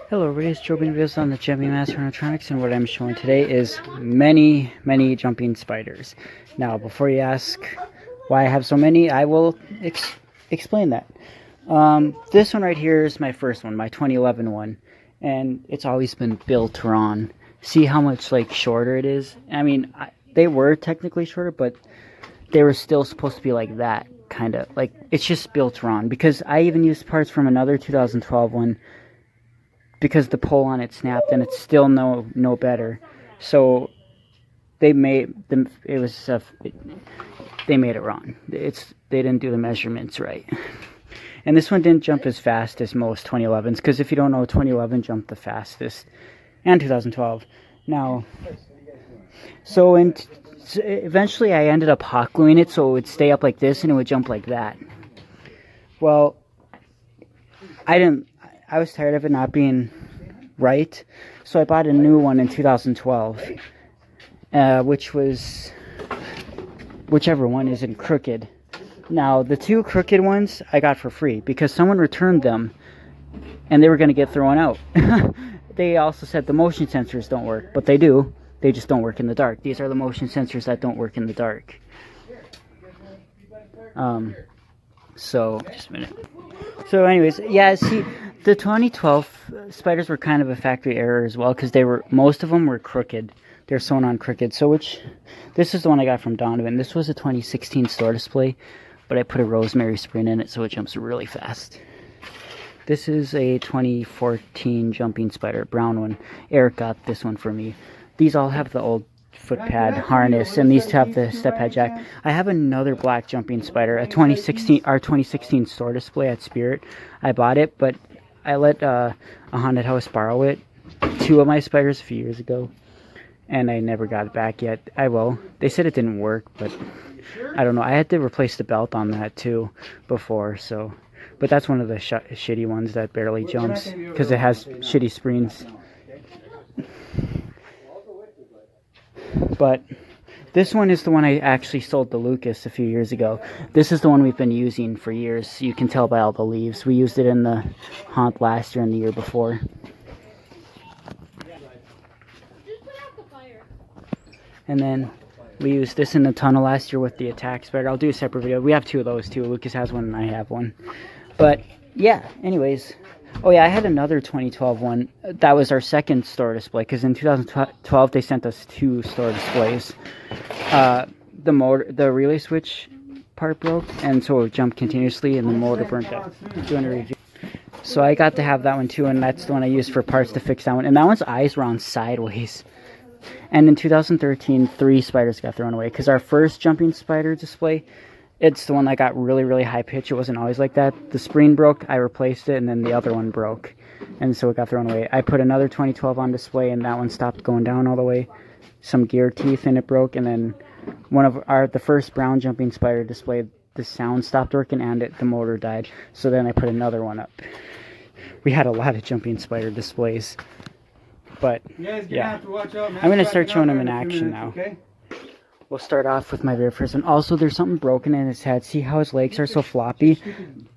Hello everybody, it's Joe being videos on the Jumping Master Electronics, and what I'm showing today is many jumping spiders. Now, before you ask why I have so many, I will explain that. This one right here is my first one, my 2011 one, and it's always been built wrong. See how much like shorter it is? I mean, they were technically shorter, but they were still supposed to be like that, kind of. Like, it's just built wrong, because I even used parts from another 2012 one because the pole on it snapped, and it's still no better. So they made them. They made it wrong. They didn't do the measurements right. And this one didn't jump as fast as most 2011s, because if you don't know, 2011 jumped the fastest, and 2012. Now, so eventually I ended up hot gluing it so it would stay up like this and it would jump like that. Well, I was tired of it not being right, so I bought a new one in 2012, which was whichever one isn't crooked. Now, the two crooked ones I got for free because someone returned them and they were going to get thrown out. They also said the motion sensors don't work, but they do. They just don't work in the dark. These are the motion sensors that don't work in the dark. So, just a minute. So anyways, yeah, see, the 2012 spiders were kind of a factory error as well, because most of them were crooked. They're sewn on crooked. So this is the one I got from Donovan. This was a 2016 store display, but I put a rosemary spring in it so it jumps really fast. This is a 2014 jumping spider, brown one. Eric got this one for me. These all have the old foot pad harness, and these two have the step pad jack. I have another black jumping spider, our 2016 store display at Spirit. I bought it, but I let a haunted house borrow it, two of my spiders a few years ago, and I never got it back yet. I will. They said it didn't work, but I don't know. I had to replace the belt on that too before, so. But that's one of the shitty ones that barely jumps because it has shitty springs. But this one is the one I actually sold to Lucas a few years ago. This is the one we've been using for years. You can tell by all the leaves. We used it in the haunt last year and the year before. And then we used this in the tunnel last year with the attack spider. I'll do a separate video. We have two of those too. Lucas has one and I have one. But yeah, anyways. Oh yeah, I had another 2012 one. That was our second store display, because in 2012 they sent us two store displays. The relay switch part broke, and so it jumped continuously, and the motor burnt out. Doing a review. So I got to have that one too, and that's the one I used for parts to fix that one. And that one's eyes were on sideways. And in 2013, 3 spiders got thrown away, because our first jumping spider display, it's the one that got really high pitch. It wasn't always like that. The spring broke, I replaced it, and then the other one broke. And so it got thrown away. I put another 2012 on display, and that one stopped going down all the way. Some gear teeth, and it broke. And then the first brown jumping spider display, the sound stopped working, and the motor died. So then I put another one up. We had a lot of jumping spider displays. But, yeah. I'm going to start showing them in action now. Okay? We'll start off with my very first one. Also, there's something broken in his head. See how his legs are so floppy?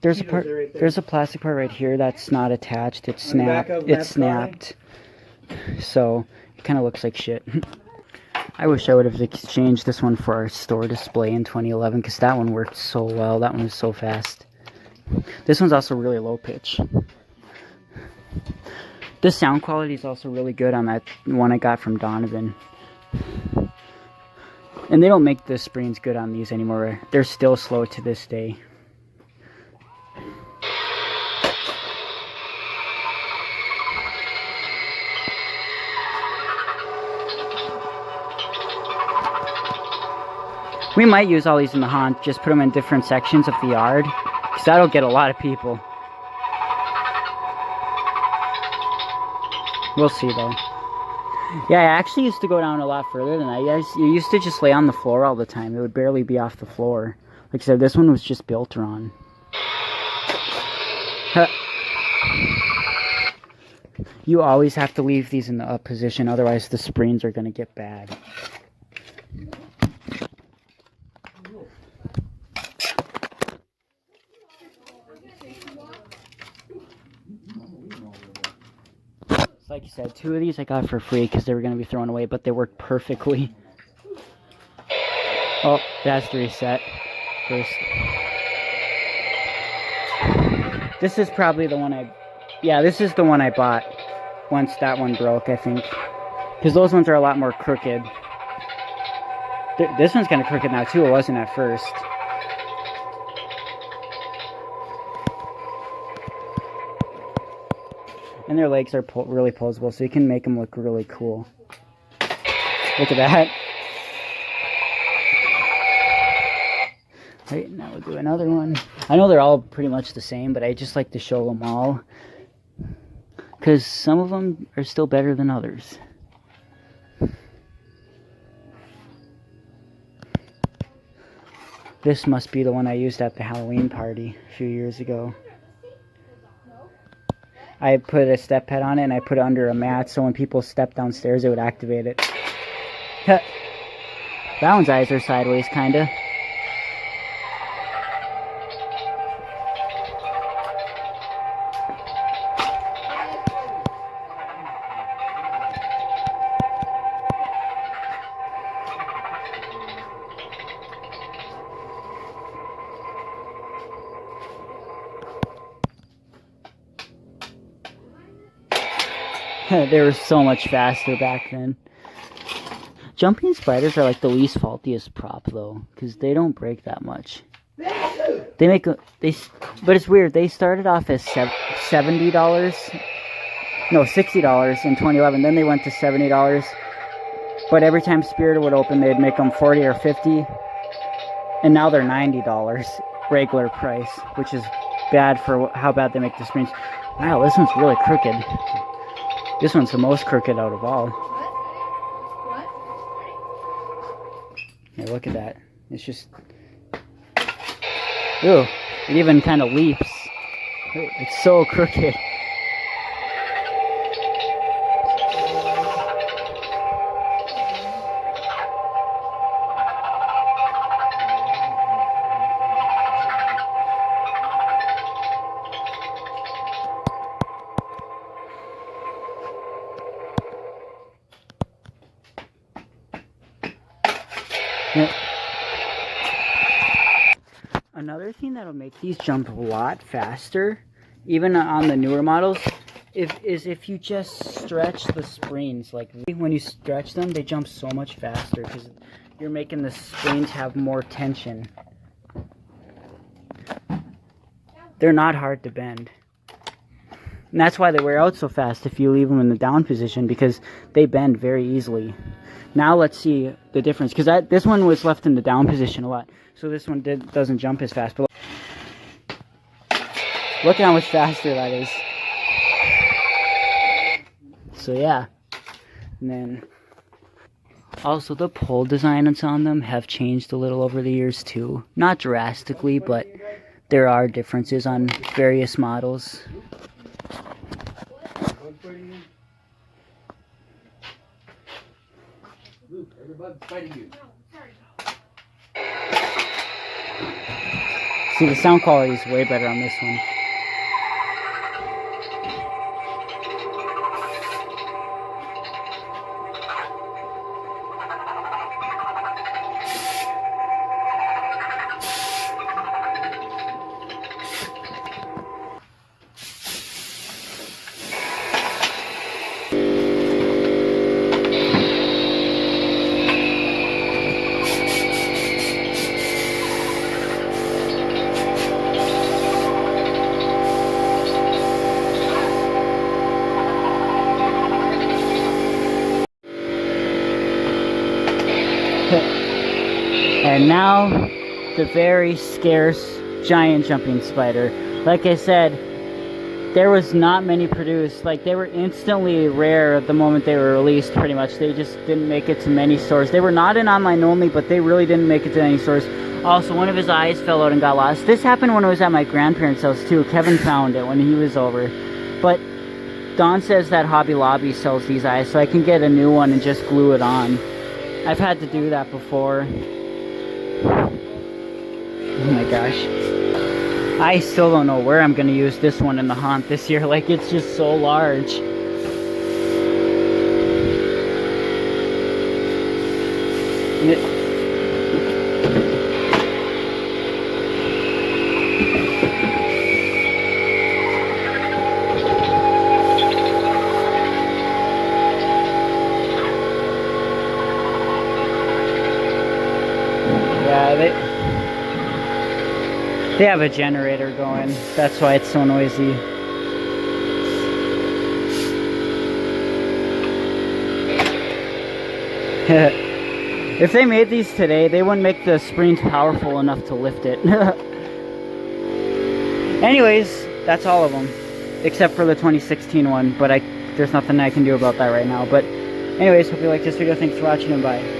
There's a plastic part right here that's not attached. It's snapped. So it kind of looks like shit. I wish I would have exchanged this one for our store display in 2011, because that one worked so well. That one was so fast. This one's also really low pitch. The sound quality is also really good on that one I got from Donovan. And they don't make the springs good on these anymore. They're still slow to this day. We might use all these in the haunt, just put them in different sections of the yard, because that'll get a lot of people. We'll see though. Yeah, I actually used to go down a lot further than that. You used to just lay on the floor all the time. It would barely be off the floor. Like I said, this one was just built wrong. You always have to leave these in the up position, otherwise the springs are going to get bad. Like you said, 2 of these I got for free because they were going to be thrown away, but they worked perfectly. Oh, that's the reset first. This is probably the one yeah, this is the one I bought once that one broke, I think. Because those ones are a lot more crooked. This one's kind of crooked now too, it wasn't at first. And their legs are really posable, so you can make them look really cool. Look at that. Right, now we'll do another one. I know they're all pretty much the same, but I just like to show them all. Because some of them are still better than others. This must be the one I used at the Halloween party a few years ago. I put a step pad on it and I put it under a mat so when people step downstairs it would activate it. That one's eyes are sideways, kinda. They were so much faster back then. Jumping spiders are like the least faultiest prop though, because they don't break that much. They make but it's weird. They started off as $70, no $60 in 2011. Then they went to $70. But every time Spirit would open, they'd make them $40 or $50, and now they're $90 regular price, which is bad for how bad they make the screens. Wow, this one's really crooked. This one's the most crooked out of all. What? Hey, look at that. It's just... Ooh, it even kind of leaps. It's so crooked. Another thing that'll make these jump a lot faster, even on the newer models, is if you just stretch the springs. Like when you stretch them, they jump so much faster because you're making the springs have more tension. They're not hard to bend. And that's why they wear out so fast if you leave them in the down position, because they bend very easily. Now let's see the difference, because this one was left in the down position a lot, so this one doesn't jump as fast. But look at how much faster that is. So yeah, and then also the pole designs on them have changed a little over the years too. Not drastically, but there are differences on various models. See, the sound quality is way better on this one. And now, the very scarce giant jumping spider. Like I said, there was not many produced. Like, they were instantly rare the moment they were released, pretty much. They just didn't make it to many stores. They were not in online only, but they really didn't make it to any stores. Also, one of his eyes fell out and got lost. This happened when I was at my grandparents' house, too. Kevin found it when he was over. But Don says that Hobby Lobby sells these eyes, so I can get a new one and just glue it on. I've had to do that before. Oh my gosh. I still don't know where I'm going to use this one in the haunt this year. Like, it's just so large. Yeah, they have a generator going. That's why it's so noisy. If they made these today, they wouldn't make the springs powerful enough to lift it. Anyways, that's all of them, except for the 2016 one, but there's nothing I can do about that right now. But anyways, hope you liked this video. Thanks for watching, and bye.